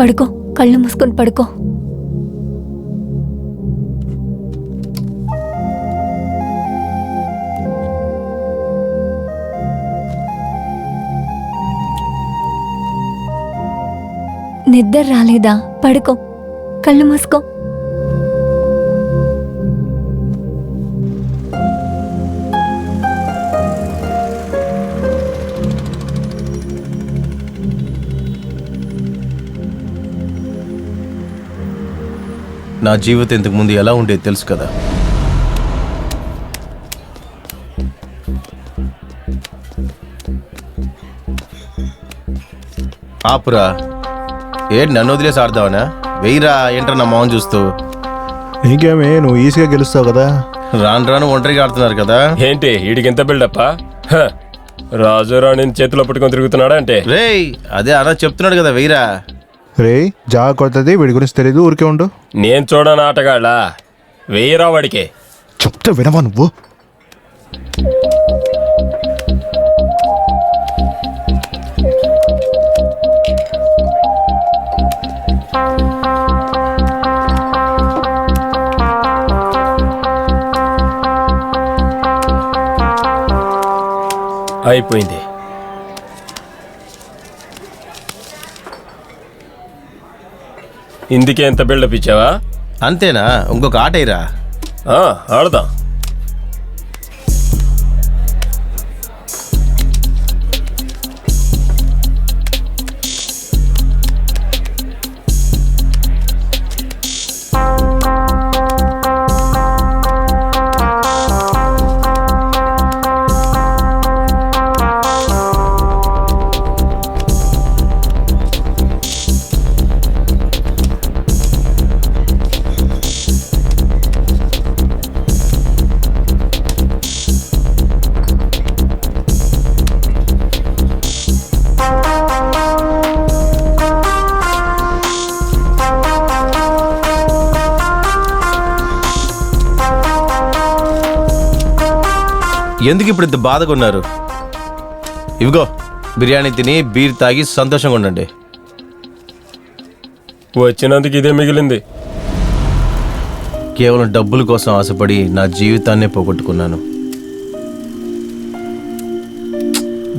పడుకో, కళ్ళు మూసుకొని పడుకో. నిద్ర రాలేదా? పడుకో, కళ్ళు మూసుకో. నా జీవితం ఇంతకు ముందు ఎలా ఉండేది తెలుసు కదా. ఆపురా, ఏంటి నన్ను వదిలేసి ఆడదావనా? వెయ్యిరా, ఏంట్రా నా మొహం చూస్తూ. నీకేమే, నువ్వు ఈజీగా గెలుస్తావు కదా. రాను రాను ఒంటరిగా ఆడుతున్నారు కదా. ఏంటి వీడికి ఎంత బిల్డప్పా? రాజు రాణిని చేతిలో పట్టుకొని తిరుగుతున్నాడా అంటే? రేయ్, అదే అన్న చెప్తున్నాడు కదా, వెయ్యిరా. రే జాగా కొడుతుంది, వీడి గురించి తెలీదు, ఊరికే ఉండు. నేను చూడను ఆటగాళ్ళ, వెయ్యరా వాడికి. చెప్తే వినవా నువ్వు? అయిపోయింది. ఇందుకే ఎంత బిల్డప్ ఇచ్చావా? అంతేనా? ఇంకొక ఆట అయిరా. ఆడదాం. ఎందుకు ఇప్పుడు ఇంత బాధగా ఉన్నారు? ఇవిగో బిర్యానీ తిని బీర్ తాగి సంతోషంగా ఉండండి. వచ్చినందుకు ఇదే మిగిలింది. కేవలం డబ్బుల కోసం ఆశపడి నా జీవితాన్నే పోగొట్టుకున్నాను.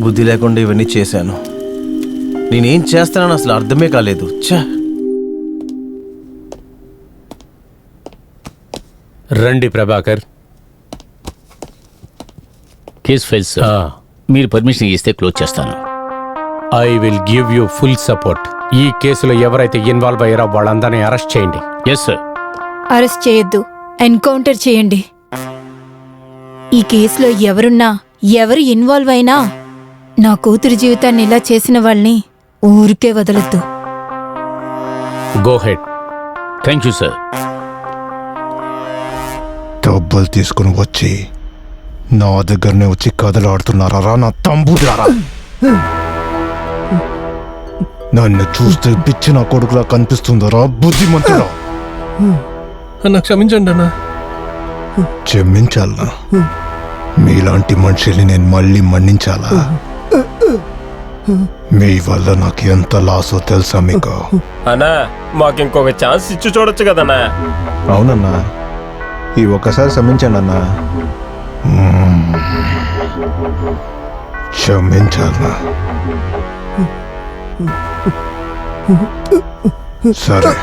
బుద్ధి లేకుండా ఇవన్నీ చేశాను. నేనేం చేస్తానని అసలు అర్థమే కాలేదు. రండి ప్రభాకర్. కేస్ ఫైల్స్ మీరు పర్మిషన్ ఇస్తే క్లోజ్ చేస్తాను. I will give you full support. ఈ కేసులో ఎవరైతే ఇన్వాల్వ్ అయ్యారో వాళ్ళందరినీ అరెస్ట్ చేయండి. Yes sir. అరెస్ట్ చేయొద్దు, ఎన్కౌంటర్ చేయండి. ఈ కేసులో ఎవరున్నా, ఎవరు ఇన్వాల్వ్ అయినా నా కూతురు జీవితాన్ని ఇలా చేసిన వాళ్ళని ఊరికే వదలొద్దు. Go head. Thank you sir. డబ్బులు తీసుకుని వచ్చి నా దగ్గరనే వచ్చి కథలు ఆడుతున్నారా నా తంబులారా? నన్ను చూస్తే పిచ్చి నా కొడుకులా కనిపిస్తుందరా బుద్ధిమంతుడా? అన్న క్షమించండి అన్న. క్షమించాలా? మీలాంటి మనుషుల్ని నేను మళ్ళీ మన్నించాలా? మీ వల్ల నాకు ఎంత లాసో తెలుసా మీకు? అన్నా మాకు ఇంకొక ఛాన్స్ ఇచ్చి చూడొచ్చు కదన్నా. అవునన్నా, ఈ ఒక్కసారి క్షమించండి అన్నా. క్షమించాలా? సరే,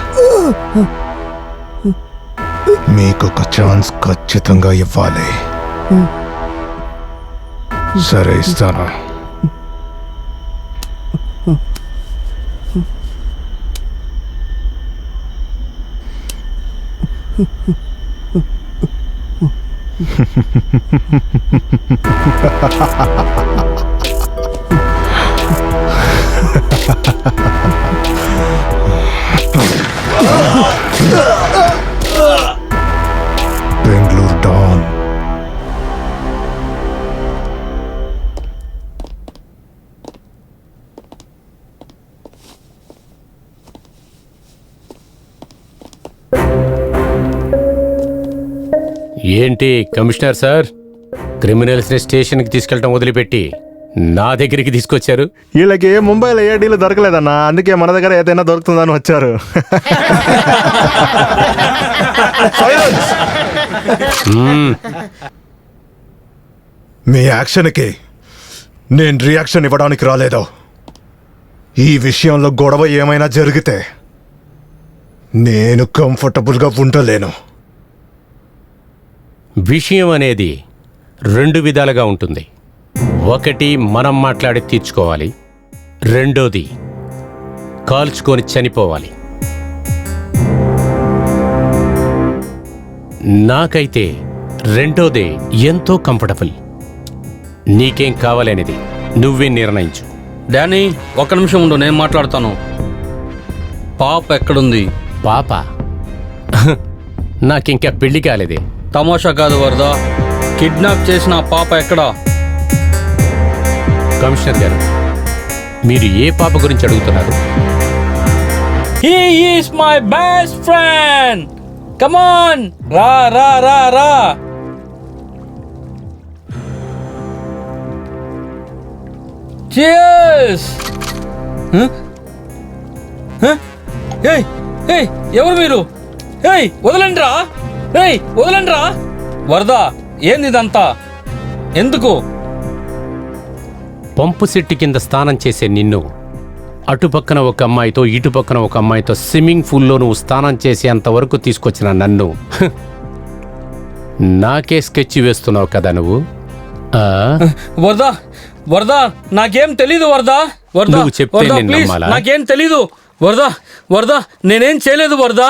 మీకొక ఛాన్స్ ఖచ్చితంగా ఇవ్వాలి. సరే, ఇస్తాను. బెంగళూరు డాన్. ఏంటి కమిషనర్ సార్, క్రిమినల్స్ని స్టేషన్కి తీసుకెళ్ళటం వదిలిపెట్టి నా దగ్గరికి తీసుకొచ్చారు? వీళ్ళకి ముంబైలో ఏ డీలు దొరకలేదన్నా, అందుకే మన దగ్గర ఏదైనా దొరుకుతుందని వచ్చారు. మీ యాక్షన్కి నేను రియాక్షన్ ఇవ్వడానికి రాలేదు. ఈ విషయంలో గొడవ ఏమైనా జరిగితే నేను కంఫర్టబుల్గా ఉండలేను. విషయం అనేది 2 విధాలుగా ఉంటుంది. ఒకటి మనం మాట్లాడి తీర్చుకోవాలి, రెండోది కాల్చుకొని చనిపోవాలి. నాకైతే రెండోదే ఎంతో కంఫర్టబుల్. నీకేం కావాలనేది నువ్వే నిర్ణయించు. డానీ, ఒక్క నిమిషం ఉండు, నేను మాట్లాడతాను. పాప ఎక్కడుంది? పాప? నాకింకా పెళ్లి కాలేదే. తమాషా కాదు వరద, కిడ్నాప్ చేసిన ఆ పాప ఎక్కడా? కమిషనర్ గారు, మీరు ఏ పాప గురించి అడుగుతున్నారు? He is my best friend. Come on, రా రా రా రా. Cheers. ఏయ్ ఏయ్, ఎవరు మీరు? ఏయ్ వదలండి రా, ఏయ్ వదలండి రా. వరద, ఏంది ఇదంతా? ఎందుకు? పంపు సెట్టు కింద స్నానం చేసే నిన్ను అటుపక్కన ఒక అమ్మాయితో ఇటుపక్కన ఒక అమ్మాయితో స్విమ్మింగ్ పూల్లో నువ్వు స్నానం చేసేంత వరకు తీసుకొచ్చిన నన్ను నాకే స్కెచ్ వేస్తున్నావు కదా నువ్వు. వరద వరద, నాకేం తెలీదు వరద. వరద, నువ్వు చెప్తే వరద, నేను ప్లీజ్, నమ్మాలా? నాకేం తెలీదు వరద. వరద, నేనేం చేయలేదు వరద.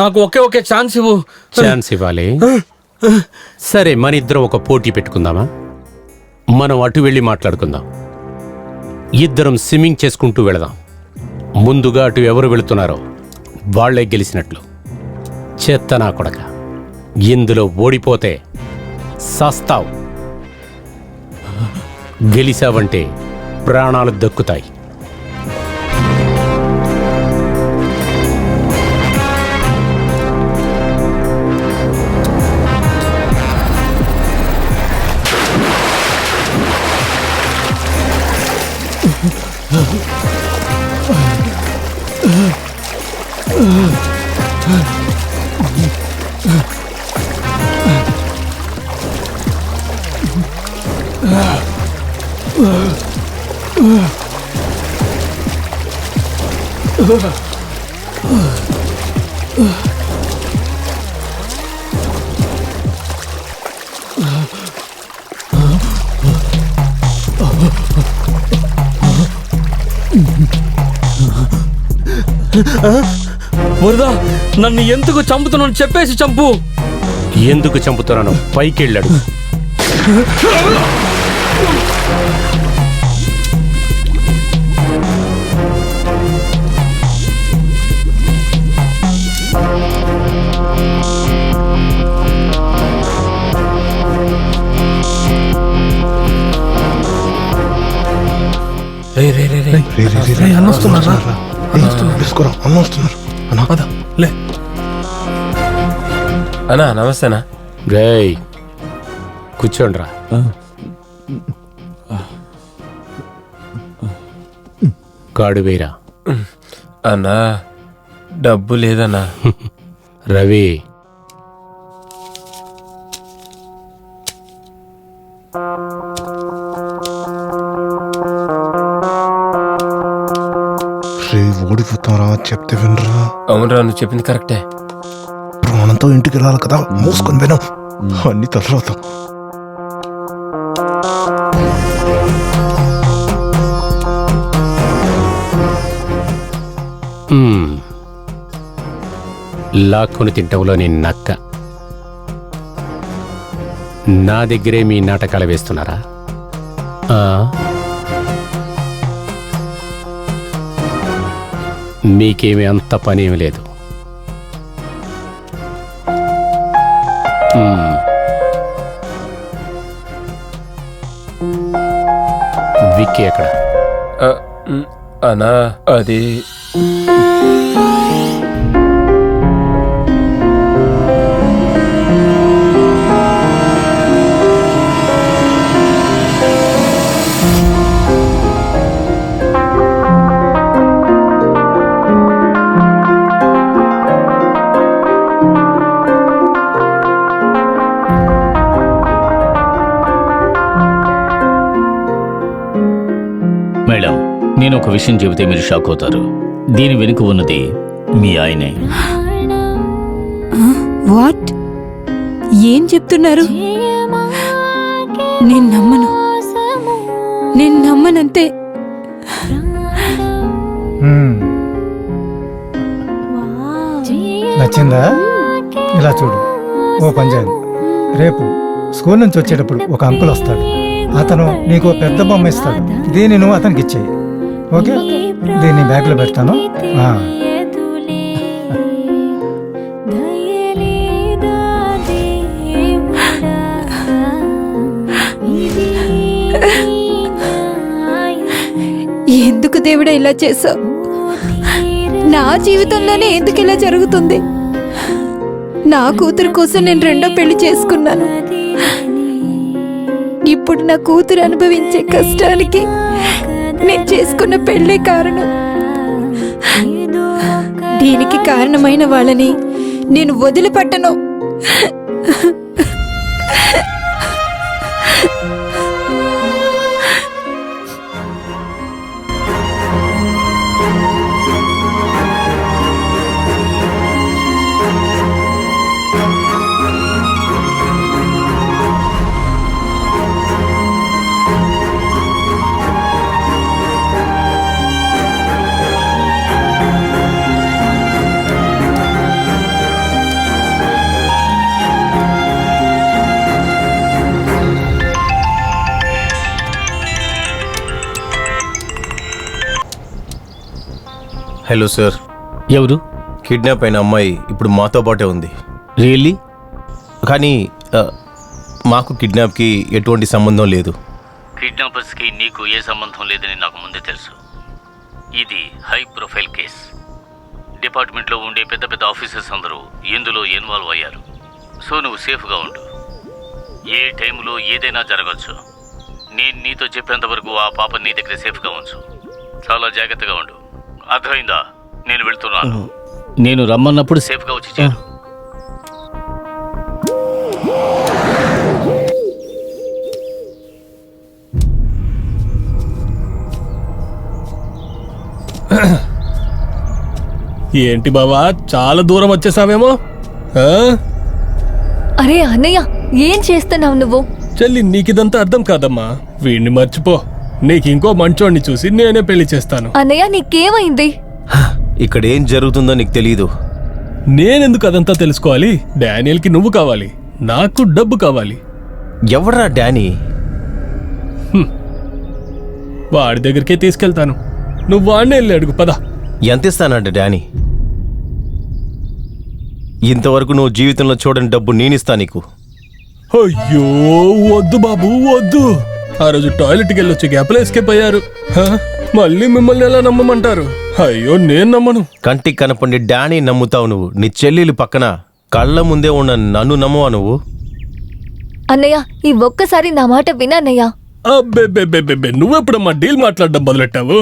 నాకు ఒకే ఛాన్స్ ఇవ్వు. ఛాన్స్ ఇవ్వాలి? సరే, మన ఇద్దరం ఒక పోటీ పెట్టుకుందామా? మనం అటు వెళ్ళి మాట్లాడుకుందాం. ఇద్దరం స్విమ్మింగ్ చేసుకుంటూ వెళదాం. ముందుగా అటు ఎవరు వెళుతున్నారో వాళ్లే గెలిచినట్లు. చెత్త నా కొడక, ఇందులో ఓడిపోతే సస్తావు, గెలిచావంటే ప్రాణాలు దక్కుతాయి. వరద, నన్ను ఎందుకు చంపుతున్నాను చెప్పేసి చంపు. ఎందుకు చంపుతున్నాను? పైకెళ్ళాడు. అన్నా నమస్తేనా. రేయ్, కూర్చోండ్రా. కాడు వేరా. అన్నా డబ్బు లేదన్నా. రవి, రే ఓడిపోతారా చెప్తే వినరా? అవునరా, నువ్వు చెప్పింది కరెక్టే. ప్రాణంతో ఇంటికి వెళ్ళాలి కదా, మూసుకొని విను అన్ని తర్వాత. లాక్కుని తింటంలో నేను నక్క. నా దగ్గరే మీ నాటకాలు వేస్తున్నారా? మీకేమీ అంత పనేమి లేదు. విక్కీ ఎక్కడ? అన్నా అది ఒక విషయం చెబితే మీరు షాక్ అవుతారు. దీని వెనుక ఉన్నది మీ ఆయనే. వాట్? ఏం చెప్తున్నారు? నేను నమ్మనంతే. నచ్చిందా? ఇలా చూడు, ఓ పంజాబ్, రేపు స్కూల్ నుంచి వచ్చేటప్పుడు ఒక అంకుల్ వస్తాడు. అతను నీకు పెద్ద బొమ్మ ఇస్తాడు. దీన్ని నువ్వు అతనికి ఇచ్చేయి. ఓకే, దీన్ని బ్యాగ్లో పెడతాను. ఎందుకు దేవుడా ఇలా చేసావు? నా జీవితంలోనే ఎందుకు ఇలా జరుగుతుంది? నా కూతురు కోసం నేను రెండో పెళ్లి చేసుకున్నాను. ఇప్పుడు నా కూతురు అనుభవించే కష్టానికి నేను చేసుకున్న పెళ్ళే కారణం. దీనికి కారణమైన వాళ్ళని నేను వదిలిపెట్టను. Hello sir. ఎవరు? కిడ్నాప్ అయిన అమ్మాయి ఇప్పుడు మాతో పాటే ఉంది. రియల్లీ? కానీ మాకు కిడ్నాప్కి ఎటువంటి సంబంధం లేదు. కిడ్నాపర్స్కి నీకు ఏ సంబంధం లేదని నాకు ముందే తెలుసు. ఇది హై ప్రొఫైల్ కేస్. డిపార్ట్మెంట్లో ఉండే పెద్ద పెద్ద ఆఫీసర్స్ అందరూ ఇందులో ఇన్వాల్వ్ అయ్యారు. సో నువ్వు సేఫ్గా ఉండు. ఏ టైంలో ఏదైనా జరగచ్చు. నేను నీతో చెప్పేంత వరకు ఆ పాప నీ దగ్గర సేఫ్గా ఉంచు. చాలా జాగ్రత్తగా ఉండు. అర్థమైందా? నేను వెళ్తున్నాను. నేను రమ్మన్నప్పుడు సేఫ్గా వచ్చి చేరు. ఏంటి బావా, చాలా దూరం వచ్చేసావేమో? అరే అన్నయ్య, ఏం చేస్తున్నావు నువ్వు? చెల్లి, నీకిదంతా అర్థం కాదమ్మా. వీడిని మర్చిపో. నీకు ఇంకో మంచోడిని చూసి నేనే పెళ్లి చేస్తాను. అన్నయ్య, నీకేమైంది? ఇక్కడ ఏం జరుగుతుందో నీకు తెలీదు. నేనెందుకు అదంతా తెలుసుకోవాలి? డానియల్కి నువ్వు కావాలి, నాకు డబ్బు కావాలి. ఎవడ్రా డానీ? వాడి దగ్గరికే తీసుకెళ్తాను. నువ్వు వాడినే వెళ్ళి అడుగు, పద. ఎంత ఇస్తానంట డానీ? ఇంతవరకు నువ్వు జీవితంలో చూడని డబ్బు నేనిస్తా నీకు. అయ్యో వద్దు బాబు, వద్దు. ఆ రోజు టాయిలెట్కి వెళ్ళొచ్చి గ్యాప్లో ఎస్కేప్ అయ్యారు. మళ్ళీ మిమ్మల్ని ఎలా నమ్మమంటారు? అయ్యో, నేను నమ్మను. కంటికి కనపండి డానీ నమ్ముతావు నువ్వు. నీ చెల్లెలు పక్కన కళ్ళ ముందే ఉన్న నన్ను నమ్మవా నువ్వు? అన్నయ్య, ఈ ఒక్కసారి నా మాట వినన్నయ్య. అబ్బే, నువ్వెప్పుడమ్మా డీల్ మాట్లాడడం మొదలెట్టావు?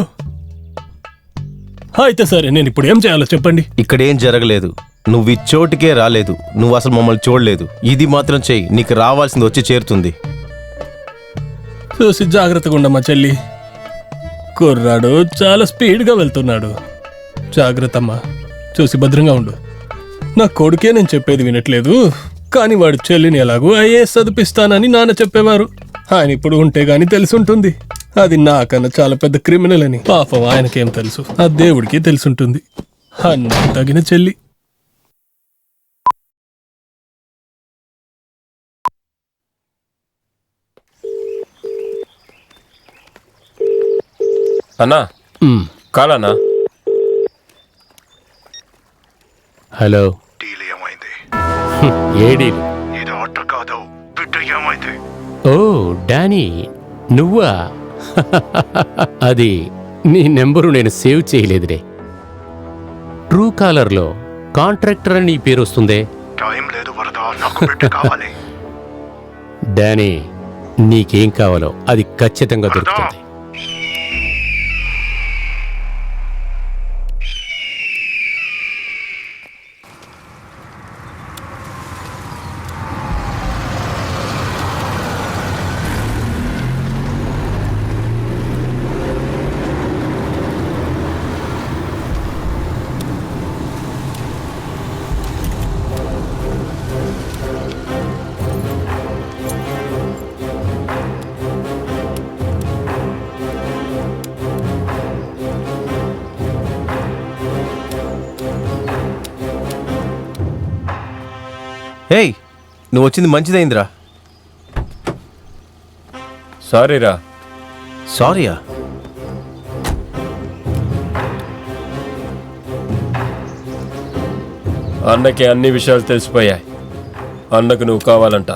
అయితే సరే, నేను ఇప్పుడు ఏం చేయాలో చెప్పండి. ఇక్కడేం జరగలేదు. నువ్వు ఈ చోటుకే రాలేదు. నువ్వు అసలు మమ్మల్ని చూడలేదు. ఇది మాత్రం చెయ్యి, నీకు రావాల్సింది వచ్చి చేరుతుంది. చూసి జాగ్రత్తగా ఉండమ్మా చెల్లి. కుర్రాడు చాలా స్పీడ్గా వెళ్తున్నాడు. జాగ్రత్తమ్మా, చూసి భద్రంగా ఉండు. నా కొడుకే నేను చెప్పేది వినట్లేదు. కానీ వాడు చెల్లిని ఎలాగూ ఐఏఎస్ చదివిస్తానని నాన్న చెప్పేవారు. ఆయన ఇప్పుడు ఉంటే గాని తెలుసుంటుంది అది నాకన్నా చాలా పెద్ద క్రిమినల్ అని. పాపం ఆయనకేం తెలుసు, ఆ దేవుడికి తెలుసుంటుంది. అన్నీ తగిన చెల్లి. అన్నా, కాలన్నా. హలో. డీల్ ఏమైంది? ఏ డీల్? ఇది ఆర్డర్ కాదు, బిడ్డ ఏమైంది? ఓ డానీ, నువ్వా? అది నీ నెంబరు నేను సేవ్ చేయలేదురే. ట్రూ కాలర్లో కాంట్రాక్టర్ అని నీ పేరు వస్తుందే. టైం లేదు వరదా, నాకు బిడ్డ కావాలి. డానీ, నీకేం కావాలో అది ఖచ్చితంగా దొరుకుతుంది. హేయ్, నువ్వు వచ్చింది మంచిదైందిరా. సారీరా. సారీయా? అన్నకి అన్ని విషయాలు తెలిసిపోయాయి. అన్నకు నువ్వు కావాలంట.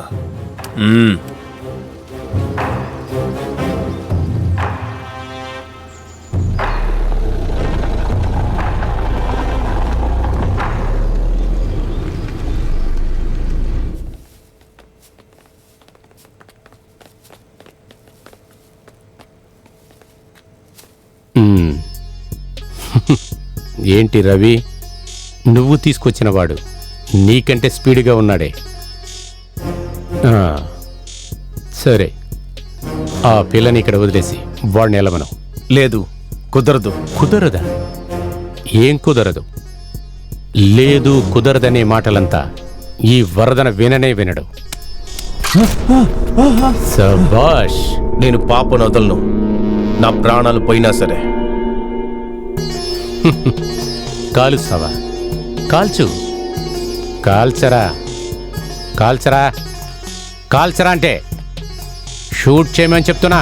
ఏంటి రవి, నువ్వు తీసుకొచ్చినవాడు నీకంటే స్పీడ్గా ఉన్నాడే. సరే, ఆ పిల్లని ఇక్కడ వదిలేసి వాడిని ఎలవను. లేదు, కుదరదు. కుదరదా? ఏం కుదరదు? లేదు కుదరదనే మాటలంతా ఈ వరదన విననే వినడు. సబాష్. నేను పాపను వదలను, నా ప్రాణాలు పోయినా సరే. కాలుస్తావా? కాల్చు. కాల్చరా, కాల్చరా, కాల్చరా అంటే షూట్ చేయమని చెప్తున్నా.